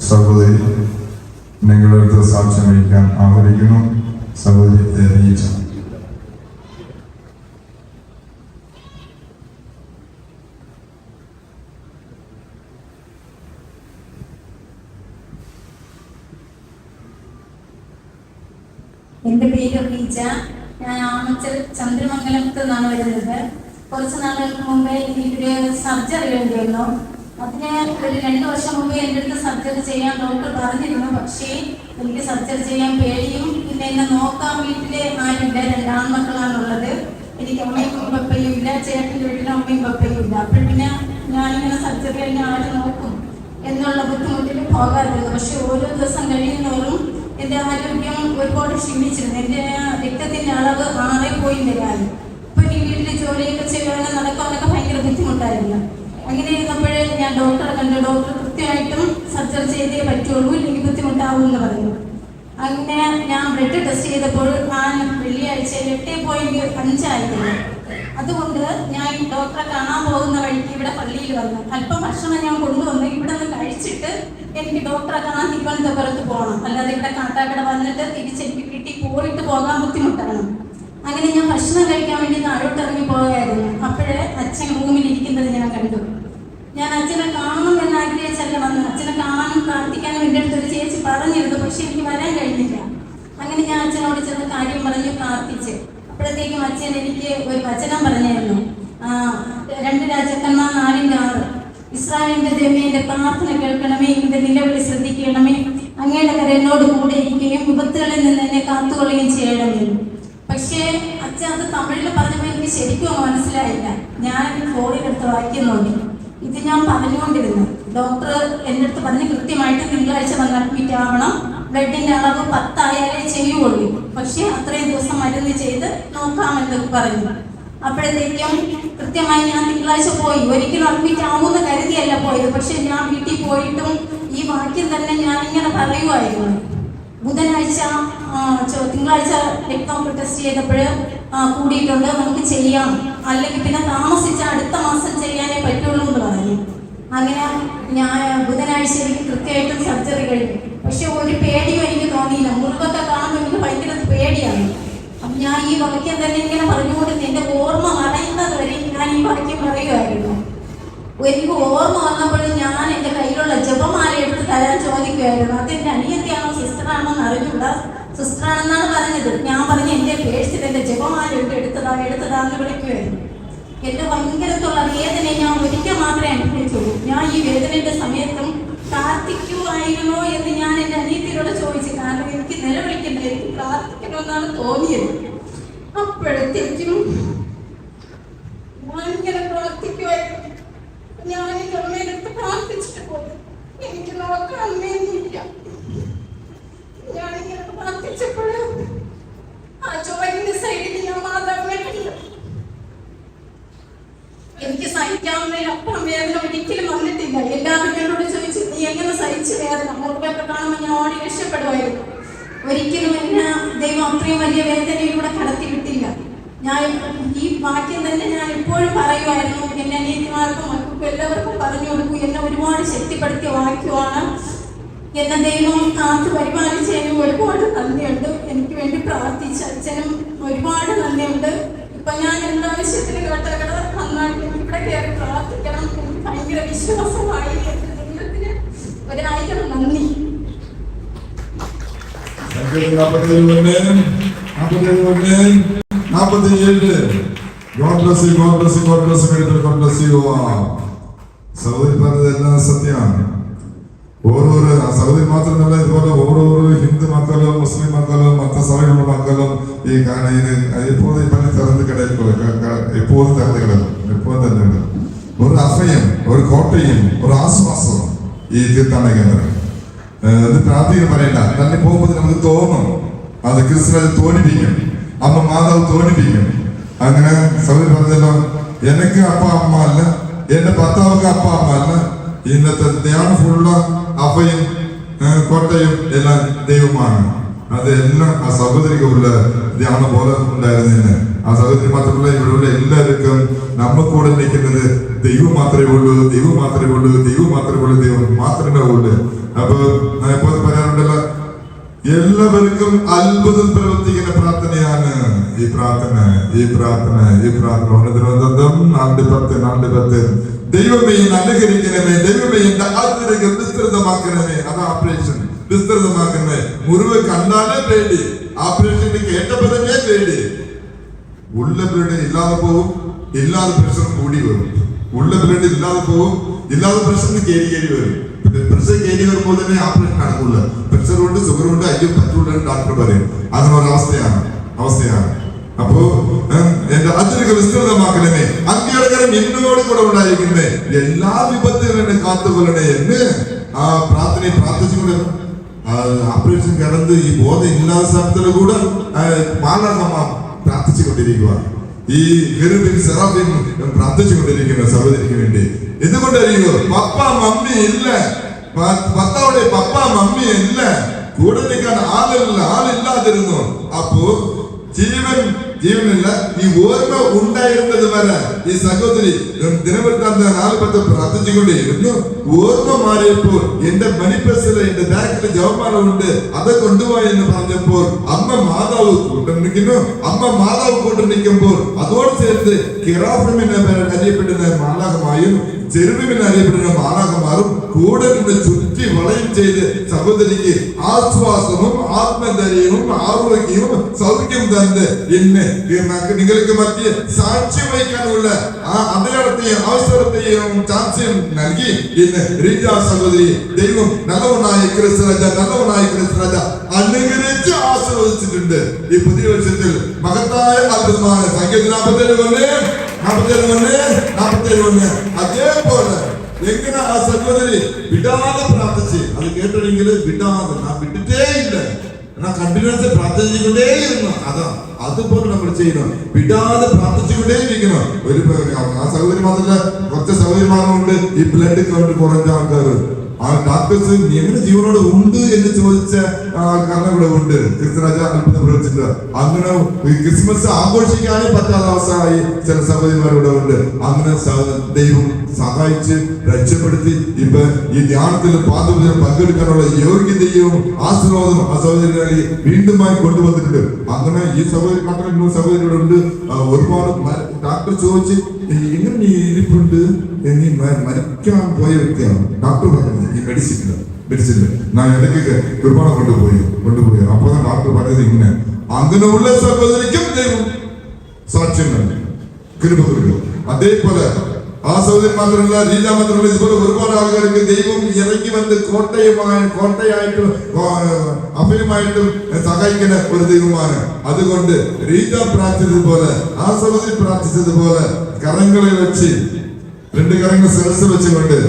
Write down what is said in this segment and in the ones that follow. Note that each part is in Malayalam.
സഹോദരി നിങ്ങളുടെ അടുത്ത് സാക്ഷ്യം വഹിക്കാൻ ആഗ്രഹിക്കുന്നു. സഹോദരി നീച്ച. എൻ്റെ പേര് റീജ. ഞാൻ ആമച്ചൽ ചന്ദ്രമംഗലത്ത് നിന്നാണ് വരുന്നത്. കുറച്ച് നാളുകൾക്ക് മുമ്പേ എനിക്കൊരു സർജറി വേണ്ടിയിരുന്നു. അതിന് ഒരു 2 വർഷം മുമ്പേ എൻ്റെ അടുത്ത് സർജറി ചെയ്യാൻ ഡോക്ടർ പറഞ്ഞിരുന്നു. പക്ഷേ എനിക്ക് സർജറി ചെയ്യാൻ പേടിയും, പിന്നെ എന്നെ നോക്കാൻ വീട്ടിലെ ആരുമില്ല. 2 ആൺമക്കളാണുള്ളത്. എനിക്ക് അമ്മയും പപ്പയും ഇല്ല. ചേട്ടൻ്റെ വീട്ടിൽ അമ്മയും പപ്പയും ഇല്ല. അപ്പോൾ പിന്നെ ഞാനിങ്ങനെ സർജറി എന്നെ ആര് നോക്കും എന്നുള്ള ബുദ്ധിമുട്ടിൽ പോകാറുള്ളത്. പക്ഷെ ഓരോ ദിവസം കഴിയുന്നവരും എൻ്റെ ആരോഗ്യം ഒരുപാട് ക്ഷീണിച്ചിരുന്നു. എൻ്റെ രക്തത്തിൻ്റെ അളവ് 6.4. അപ്പോൾ ഈ വീട്ടിൽ ജോലിയൊക്കെ ചെയ്യാനും നടക്കാനൊക്കെ ഭയങ്കര ബുദ്ധിമുട്ടായിരുന്നു. അങ്ങനെ ഇരുന്നപ്പോഴേ ഞാൻ ഡോക്ടറെ കണ്ടു. ഡോക്ടർ കൃത്യമായിട്ടും സർജറി ചെയ്തേ പറ്റുള്ളൂ, ഇല്ലെങ്കിൽ ബുദ്ധിമുട്ടാവും എന്ന് പറഞ്ഞു. അങ്ങനെ ഞാൻ ബ്ലഡ് ടെസ്റ്റ് ചെയ്തപ്പോൾ വെള്ളിയാഴ്ച 8.5 ആയിരുന്നു. അതുകൊണ്ട് ഞാൻ ഡോക്ടറെ കാണാൻ പോകുന്ന വഴിക്ക് ഇവിടെ പള്ളിയിൽ വന്നു. അല്പം ഭക്ഷണം ഞാൻ കൊണ്ടുവന്നു. ഇവിടെ നിന്ന് കഴിച്ചിട്ട് എനിക്ക് ഡോക്ടറെ കാണാൻ തിരുവനന്തപുരത്ത് പോകണം. അല്ലാതെ ഇവിടെ കാട്ടാക്കട വന്നിട്ട് തിരിച്ചെനിക്ക് വീട്ടിൽ പോയിട്ട് പോകാൻ ബുദ്ധിമുട്ടാണ്. അങ്ങനെ ഞാൻ ഭക്ഷണം കഴിക്കാൻ വേണ്ടി നാടോട്ട് ഇറങ്ങി പോയായിരുന്നു. അപ്പോഴേ അച്ഛൻ റൂമിൽ ഇരിക്കുന്നത് ഞാൻ കണ്ടു. ഞാൻ അച്ഛനെ കാണണം എന്ന് ആഗ്രഹിച്ചല്ല വന്നു. അച്ഛനെ കാണാനും പ്രാർത്ഥിക്കാനും എൻ്റെ അടുത്തൊരു ചേച്ചി പറഞ്ഞിരുന്നു. പക്ഷെ എനിക്ക് വരാൻ കഴിഞ്ഞില്ല. അങ്ങനെ ഞാൻ അച്ഛനോട് ചെന്ന് കാര്യം പറഞ്ഞ് പ്രാർത്ഥിച്ച് അപ്പോഴത്തേക്കും അച്ഛൻ എനിക്ക് ഒരു വചനം പറഞ്ഞായിരുന്നു. 2 രാജാക്കന്മാർ 4:6. ഇസ്രായേലിന്റെ ദൈവമേ, എൻ്റെ പ്രാർത്ഥന കേൾക്കണമേ, എൻ്റെ നിലവിളി ശ്രദ്ധിക്കണമേ, അങ്ങയുടെ കര എന്നോട് കൂടെ ഇരിക്കുകയും വിപത്തുകളിൽ നിന്ന് എന്നെ കാത്തുകൊള്ളുകയും ചെയ്യണമേ. പക്ഷേ അച്ഛൻ അത് തമിഴിൽ പറഞ്ഞപ്പോൾ എനിക്ക് ശരിക്കും മനസ്സിലായില്ല. ഞാൻ ഫോണിലെടുത്ത് വായിക്കാൻ നോക്കി. ഇത് ഞാൻ പറഞ്ഞുകൊണ്ടിരുന്നു. ഡോക്ടർ എൻ്റെ അടുത്ത് പറഞ്ഞ് കൃത്യമായിട്ട് തിങ്കളാഴ്ച വന്ന് അഡ്മിറ്റ് ആവണം, ബ്ലഡിൻ്റെ അളവ് 10 ആയാലേ ചെയ്യുള്ളൂ, പക്ഷേ അത്രയും ദിവസം മരുന്ന് ചെയ്ത് നോക്കാമെന്നൊക്കെ പറഞ്ഞു. അപ്പോഴത്തേക്കും കൃത്യമായി ഞാൻ തിങ്കളാഴ്ച പോയി. ഒരിക്കലും അഡ്മിറ്റ് ആവുമെന്ന് കരുതിയല്ല പോയത്. പക്ഷെ ഞാൻ വീട്ടിൽ പോയിട്ടും ഈ വാക്യം തന്നെ ഞാനിങ്ങനെ പറയുമായിരുന്നു. ബുധനാഴ്ച തിങ്കളാഴ്ച രക്തമൊക്കെ ടെസ്റ്റ് ചെയ്തപ്പോൾ കൂടിയിട്ടുണ്ട്, നമുക്ക് ചെയ്യാം, അല്ലെങ്കിൽ പിന്നെ താമസിച്ച അടുത്ത മാസം ചെയ്യാനേ പറ്റുള്ളൂ എന്ന് പറഞ്ഞു. അങ്ങനെ ഞാൻ ബുധനാഴ്ച എനിക്ക് കൃത്യമായിട്ടും സർജറി കഴിഞ്ഞു. പക്ഷെ ഒരു പേടിയും എനിക്ക് തോന്നിയില്ല. മുറിവൊക്കെ കാണുമ്പോൾ എനിക്ക് ഭയങ്കര പേടിയാണ്. അപ്പം ഞാൻ ഈ വാക്യം തന്നെ ഇങ്ങനെ പറഞ്ഞുകൊണ്ട് എൻ്റെ ഓർമ്മ മറയുന്നത് വരെ ഞാൻ ഈ വാക്യം പറയുമായിരുന്നു. എനിക്ക് ഓർമ്മ വന്നപ്പോൾ ഞാൻ എൻ്റെ കയ്യിലുള്ള ജപമാല എടുത്ത് തരാൻ ചോദിക്കുമായിരുന്നു. അതെൻ്റെ അനിയത്തിയാണോ സിസ്റ്ററാണോ എന്ന് അറിഞ്ഞൂടാ. സിസ്റ്ററാണെന്നാണ് പറഞ്ഞത്. ഞാൻ പറഞ്ഞ് എൻ്റെ പേഴ്സിൽ എൻ്റെ ജപമാല എടുത്തതാന്ന് വിളിക്കുമായിരുന്നു. എൻ്റെ ഭയങ്കരത്തുള്ള വേദന ഞാൻ ഒരിക്കൽ മാത്രമേ അനുഭവിച്ചുള്ളൂ. ഞാൻ ഈ വേദനയുടെ സമയത്തും പ്രാർത്ഥിക്കുമായിരുന്നോ എന്ന് ഞാൻ എൻ്റെ അനിയത്തിയോട് ചോദിച്ചു. കാരണം എനിക്ക് നിലവിളിക്കണ്ട, എനിക്ക് പ്രാർത്ഥിക്കണമെന്നാണ് തോന്നിയത്. അപ്പോഴത്തേക്കും ഞാനിങ്ങനെ പ്രാർത്ഥിക്കുമായിരുന്നു. ഞാൻ എൻ്റെ അമ്മയുടെ പ്രാർത്ഥിച്ചിട്ട് പോയി. എനിക്ക് നോക്കാൻ അമ്മയൊന്നുമില്ല. ഞാനിങ്ങനെ പ്രാർത്ഥിച്ചപ്പോൾ ആ ചോരിന്റെ സൈഡിൽ ഞാൻ മാതാവിനെ കണ്ടു. എനിക്ക് സഹിക്കാവുന്നതിനപ്പുറം വേദന ഒരിക്കലും വന്നിട്ടില്ല. എല്ലാവരും എന്നോട് ചോദിച്ചു, നീ എങ്ങനെ സഹിച്ചു വേദന? മുറിവൊക്കെ കാണുമ്പോൾ ഞാൻ ഓടി രക്ഷപ്പെടുമായിരുന്നു. ഒരിക്കലും എന്നെ ദൈവം അത്രയും വലിയ വേദനയിലൂടെ കടത്തി വിട്ടില്ല. ഞാൻ ഈ വാക്യം തന്നെ ഞാൻ എപ്പോഴും പറയുമായിരുന്നു. എൻ്റെ അനിയത്തിമാർക്കും മക്കൾക്കും എല്ലാവർക്കും പറഞ്ഞു കൊടുക്കും. എന്നെ ഒരുപാട് ശക്തിപ്പെടുത്തിയ വാക്യമാണ്. എന്നെ ദൈവം കാത്ത് പരിപാലിച്ചതിനും ഒരുപാട് നന്ദിയുണ്ട്. എനിക്ക് വേണ്ടി പ്രാർത്ഥിച്ച അച്ഛനും ഒരുപാട് നന്ദിയുണ്ട്. ഇപ്പൊ ഞാൻ എന്താവശ്യത്തിന് കേട്ടകട നന്നായിട്ട് ഇവിടെ കയറി പ്രാർത്ഥിക്കണം. എനിക്ക് ഭയങ്കര വിശ്വാസമായി. ദൈവത്തിന് 1000 നന്ദി. സഹോദരി പറഞ്ഞതെല്ലാം സത്യമാണ്. ഓരോരോ സഹോദരി മാത്രമല്ല, ഇതുപോലെ ഓരോരോ ഹിന്ദു മക്കളും മുസ്ലിം മക്കളും മറ്റ സഭകളുടെ മക്കളും ഈ എപ്പോഴും ഈ പണി തിറന്ന് എപ്പോഴും തിറന്ന് കിടക്കും. എപ്പോഴും തന്നെ കിടക്കും. ഒരു അഭയം, ഒരു കോട്ടയും ഒരു ആശ്വാസവും ഈ തീർത്ഥാടന കേന്ദ്രം. അത് പ്രാർത്ഥന പറയണ്ട, തന്നെ പോകുമ്പോൾ നമുക്ക് തോന്നും അത് ക്രിസ്തുവിനെ തോന്നിപ്പിക്കും, അമ്മ മാതാവ് തോന്നിപ്പിക്കും. അങ്ങനെ സഹോദരി പറഞ്ഞല്ലോ, എനിക്ക് അപ്പ അമ്മ അല്ല, എന്റെ ഭർത്താവൊക്കെ അപ്പ അമ്മ അല്ല, ഇന്നത്തെ ഞാൻ ഫുള്ള അഭയും കോട്ടയും എല്ലാം ദൈവമാണ്. അതെല്ലാം ആ സഹോദരിക്കുള്ള ധ്യാനം പോലെ ഉണ്ടായിരുന്നതിന് ആ സഹോദരി മാത്രമല്ല ഇവിടെയുള്ള എല്ലാവർക്കും നമ്മ കൂടെ നിൽക്കുന്നത് ദൈവം മാത്രമേ ഉള്ളൂ, ദൈവം മാത്രമേ ഉള്ളൂ, ദൈവം മാത്രമേ ഉള്ളൂ, ദൈവം മാത്രമേ ഉള്ളൂ. അപ്പൊ ഞാൻ ഇപ്പോൾ പറയാറുണ്ടല്ലോ, എല്ലാവർക്കും അത്ഭുതം പ്രവർത്തിക്കുന്ന പ്രാർത്ഥനയാണ് ഈ പ്രാർത്ഥന. ദൈവമേ അനുകരിക്കണമേ, ദൈവമേ എന്റെ ആഗ്രഹം വിസ്തൃതമാക്കണമേ. അത് ഓപ്പറേഷൻ വിസ്തൃതമാക്കണമേ. മുറിവ് കണ്ടാലേ പേടി, ഓപ്പറേഷന് കേട്ടപ്പോ തന്നെ പേടി. ഉള്ള ബ്ലഡ് ഇല്ലാതെ പോകും, ഇല്ലാതെ പ്രഷർ കൂടി വരും. ഉള്ള ബ്ലഡ് ഇല്ലാതെ പോകും, ഇല്ലാതെ പ്രഷറിന് കയറി വരും. പ്രഷർ കയറി വരുമ്പോൾ തന്നെ ഓപ്പറേഷൻ നടക്കൂല. പ്രഷർ കൊണ്ട് ഷുഗർ കൊണ്ട് അയ്യോ പറ്റൂല ഡോക്ടർ പറയും. അങ്ങനെ അവസ്ഥയാണ്. അപ്പോ എന്റെ അതിരൊക്കെ വിസ്തൃതമാക്കണമേ, അങ്ങയുടെ എന്നോട് കൂടെ ഉണ്ടായിരിക്കുന്നേ, എല്ലാ വിപത്തുകളും എന്നെ കാത്തുകൊള്ളണേ എന്ന് ആ പ്രാർത്ഥിച്ചുകൊണ്ട് ഓപ്പറേഷൻ കിടന്ന് ഈ ബോധം ഇല്ലാത്ത സ്ഥലത്തില് കൂടെ മാലാഖമാ പ്രാർത്ഥിച്ചുകൊണ്ടിരിക്കുക. ഈ കെരൂബിൻ സെറാഫിം പ്രാർത്ഥിച്ചുകൊണ്ടിരിക്കുന്ന സഹോദരിക്ക് വേണ്ടി. എന്തുകൊണ്ടറിയോ? പപ്പ മമ്മി ഇല്ല, ഭർത്താവുടെ പപ്പ മമ്മി ഇല്ല, കൂടെ നിൽക്കാൻ ആളില്ലാതിരുന്നു. അപ്പോ ജീവനില്ല. ഈ ഓർമ്മ ഉണ്ടായിരുന്നത് വരെ ഈ സഹോദരി ദിനവൃത്താന്ത 4 പ്രാർത്ഥിച്ചുകൊണ്ടേയിരുന്നു. ഓർമ്മ മാറിയപ്പോൾ എന്റെ മണിപ്പസില് എന്റെ ബാക്കിൽ ജവമാനം ഉണ്ട്, അത് കൊണ്ടുപോയി എന്ന് പറഞ്ഞപ്പോൾ അമ്മ മാതാവ് കൂട്ടു നിൽക്കുമ്പോൾ അതോട് ചേർത്ത് കിറാഫിമിനെ അറിയപ്പെടുന്ന മാലാഖമായും ചെറുവിനെ അറിയപ്പെടുന്ന മാലാഖമാരും കൂടെ നിന്ന് ചുറ്റി വളയും ചെയ്ത് സഹോദരിക്ക് ആശ്വാസവും ആത്മധൈര്യവും ആരോഗ്യവും സൗഖ്യം തന്ന് ഇന്ന് നിങ്ങൾക്ക് മധ്യ സാക്ഷ്യം വഹിക്കാനുള്ള ആ അടയാളത്തെയും അവസരത്തെയും ചാൻസും നൽകി ഇന്ന് റീജ സഹോദരി ദൈവം നല്ലവനായ ക്രിസ്തുരാജ അനുഗ്രഹിച്ച് ആശീർവദിച്ചിട്ടുണ്ട്. ഈ പുതിയ വർഷത്തിൽ മഹത്തായ അത്ഭുതമായ സംഖ്യ 47 അതേപോലെ എങ്ങനെ ആ സഹോദരി വിടാതെ പ്രാർത്ഥിച്ച് അത് കേട്ടില്ലെങ്കിൽ വിട്ടിട്ടേ ഇല്ല, കണ്ടിന്യൂസ് പ്രാർത്ഥിച്ചുകൊണ്ടേയിരുന്നു. അതുപോലെ നമ്മൾ ചെയ്യണം, വിടാതെ പ്രാർത്ഥിച്ചുകൊണ്ടേയിരിക്കണം. ആ സഹോദരി മാത്രമല്ല, കുറച്ച് സഹോദരിമാരുണ്ട് ഈ ബ്ലഡ് കൗണ്ട് കുറഞ്ഞ ആൾക്കാർ. ആ ഡോക്ടേഴ്സ് എങ്ങനെ ജീവനോട് ഉണ്ട് എന്ന് ചോദിച്ച ആൾക്കാരുടെ ഇവിടെ ഉണ്ട്. ക്രിസ്തുരാജ അത്ഭുതം പ്രവർത്തിച്ചിട്ട് അങ്ങനെ ക്രിസ്മസ് ആഘോഷിക്കാനേ പറ്റാത്ത അവസ്ഥയായി ചില സഹോദരിമാരിവിടെ ഉണ്ട്. അങ്ങനെ ദൈവം സഹായിച്ച് രക്ഷപ്പെടുത്തി ഇപ്പൊ ഈ ധ്യാനത്തിൽ പങ്കെടുക്കാനുള്ള യോഗ്യതയും ആശീർവാദം ആ സഹോദരികളെ വീണ്ടുമായി കൊണ്ടുവന്നിട്ടുണ്ട്. അങ്ങനെ ഈ സഹോദരി മാത്രം സഹോദരിയുടെ ഉണ്ട്. ഒരുപാട് ഡോക്ടർ ചോദിച്ച് എങ്ങനെ നീ ഇരിപ്പുണ്ട്, നീ മരിക്കാൻ പോയ വ്യക്തിയാണ് ഡോക്ടർ പറഞ്ഞത്. ഈ മെഡിസിനില് ഞാൻ ഇടയ്ക്കൊക്കെ ഒരുപാട് കൊണ്ടുപോയി. അപ്പൊ ഡോക്ടർ പറഞ്ഞത് ഇങ്ങനെ അങ്ങനെയുള്ള സഹോദരിക്കും ദൈവം സാക്ഷ്യം നൽകി കൃപ കൊടുക്കും. അതേപോലെ ആ സഹോദരി മാത്രമല്ല, രീജ മാത്രമല്ല, ഇതുപോലെ ഒരുപാട് ആളുകൾക്ക് ദൈവം ഇറങ്ങി വന്ന് കോട്ടയായിട്ടും അഭയമായിട്ടും സഹായിക്കുന്ന ഒരു ദൈവമാണ്. അതുകൊണ്ട് രീജ പ്രാർത്ഥിച്ചതുപോലെ ആ സഹോദരി പ്രാർത്ഥിച്ചതുപോലെ കരങ്ങളിൽ വെച്ച് 2 കരങ്ങൾ ശിരസ് വെച്ചുകൊണ്ട്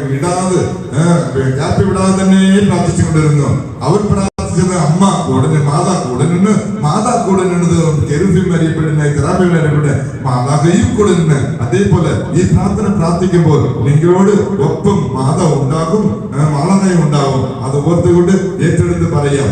വിടാതെ തന്നെ പ്രാർത്ഥിച്ചുകൊണ്ടിരുന്നു. അവർ പ്രാർത്ഥിച്ചത് അമ്മ കൂടെ മാതാ കൂടെ നിന്ന് കെരൂബിം അറിയപ്പെടുന്ന കിറാഫിം അറിയപ്പെടുന്ന മാതാകയും കൂടെ നിന്ന്. അതേപോലെ ഈ പ്രാർത്ഥിക്കുമ്പോൾ നിങ്ങളോട് ഒപ്പം മാതാ ഉണ്ടാകും, മാതാകയും ഉണ്ടാകും. അത് ഓർത്തുകൊണ്ട് ഏറ്റെടുത്ത് പറയാം.